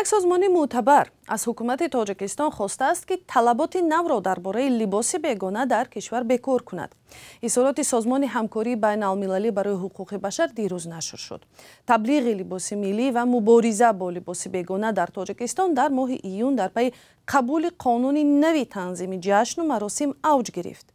یک سازمان معتبر از حکومت تاجیکستان خواسته است که طلبات نو را درباره لباس بیگانه در کشور بکار کند. اظهارات سازمان همکاری بین المللی برای حقوق بشر دیروز نشر شد. تبلیغ لباس ملی و مبارزه با لباس بیگانه در تاجیکستان در ماه ایون در پی قبول قانون نوی تنظیم جشن و مراسم اوج گرفت.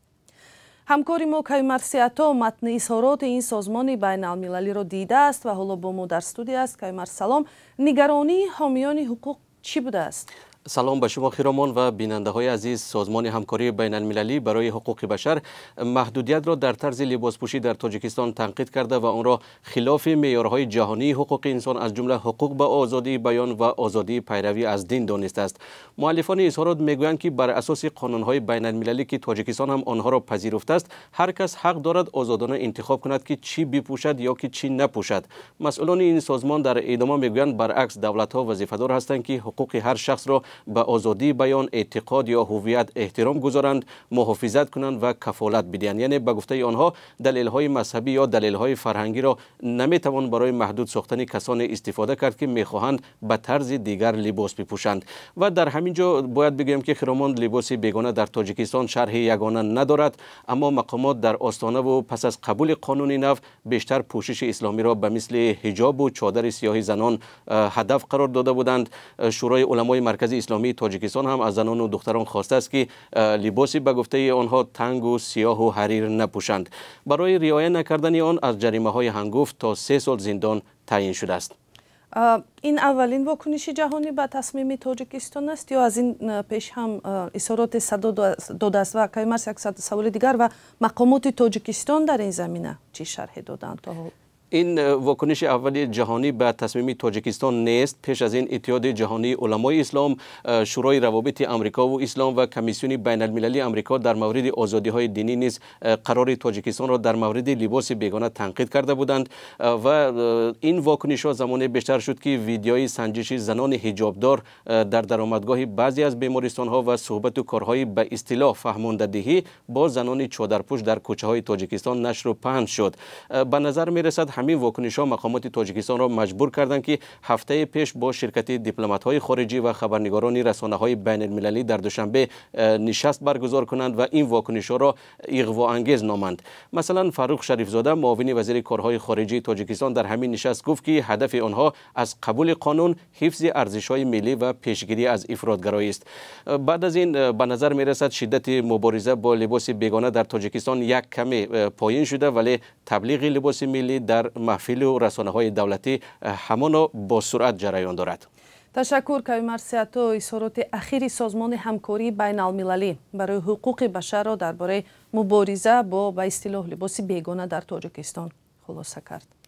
همکاری ما کیمر سیاتا متن اظهارات این سازمان بین المللی را دیده است و حالا با ما در استودیو است. کیمر سلام، نگرانی حامیان حقوق چی بوده است؟ سلام به شما خیرامان و بیننده های عزیز. سازمان همکاری بین المللی برای حقوق بشر محدودیت را در طرز لباسپوشی در تاجیکستان تنقید کرده و آن را خلاف معیارهای جهانی حقوق انسان از جمله حقوق به آزادی بیان و آزادی پیروی از دین دانسته است. مؤلفان اظهارات میگویند که بر اساس قانونهای بین المللی که تاجیکستان هم آنها را پذیرفته است، هر کس حق دارد آزادانه انتخاب کند که چی بپوشد یا که چی نپوشد. مسئولان این سازمان در ادامه میگویند برعکس دولت‌ها وظیفه‌دار هستند که حقوق هر شخص را به آزادی بیان، اعتقاد یا هویت احترام گذارند، محافظت کنند و کفالت بدهند. یعنی به گفته آنها دلایل‌های مذهبی یا دلایل‌های فرهنگی را نمیتوان برای محدود ساختن کسان استفاده کرد که میخواهند به طرز دیگر لباس بپوشند. و در همین جا باید بگویم که خیرامان لباس بیگانه در تاجیکستان شرح یگانه ندارد، اما مقامات در آستانه و پس از قبول قانون نو بیشتر پوشش اسلامی را به مثل حجاب و چادر سیاه زنان هدف قرار داده بودند. شورای علمای مرکزی اسلامی تاجیکستان هم از زنان و دختران خواسته است که لباسی به گفته آنها تنگ و سیاه و حریر نپوشند. برای رعایت نکردن آن از جریمه‌های هنگفت تا 3 سال زندان تعیین شده است. این اولین واکنش جهانی به تصمیم تاجیکستان است یا از این پیش هم اظهارات صدا داده است؟ و کیمر یک سوال دیگر، و مقامات تاجیکستان در این زمینه چی شرح دادند تا حال؟ این واکنش اولی جهانی به تصمیم تاجیکستان نیست. پیش از این اتحاد جهانی علمای اسلام، شورای روابط آمریکا و اسلام و کمیسیون بین المللی آمریکا در مورد آزادی های دینی نیز قرار تاجیکستان را در مورد لباس بیگانه تنقید کرده بودند و این واکنش ها زمان بیشتر شد که ویدیوی سنجش زنان حجابدار در درآمدگاه بعضی از بیمارستان ها و صحبت و کارهای به اصطلاح فهمانده دهی با زنان چادرپوش در کوچه های تاجیکستان نشر و پهن شد. به نظر می رسد همین واکنش‌ها مقامات تاجیکستان را مجبور کردند که هفته پیش با شرکت دیپلمات‌های خارجی و خبرنگاران رسانه‌های بین المللی در دوشنبه نشست برگزار کنند و این واکنش‌ها را اغوا‌انگیز نامند. مثلا فاروق شریفزاده، معاون وزیر کارهای خارجی تاجیکستان، در همین نشست گفت که هدف آنها از قبول قانون حفظ ارزش‌های ملی و پیشگیری از افراط‌گرایی است. بعد از این به نظر می‌رسد شدت مبارزه با لباس بیگانه در تاجیکستان یک کمی پایین شده، ولی تبلیغ لباس ملی در محفل و رسانه‌های دولتی همان با سرعت جریان دارد. تشکر کیمر سیاتا. اظهارات اخیر سازمان همکاری بین المللی برای حقوق بشر را درباره مبارزه با به اصطلاح لباس بیگانه در تاجیکستان خلاصه کرد.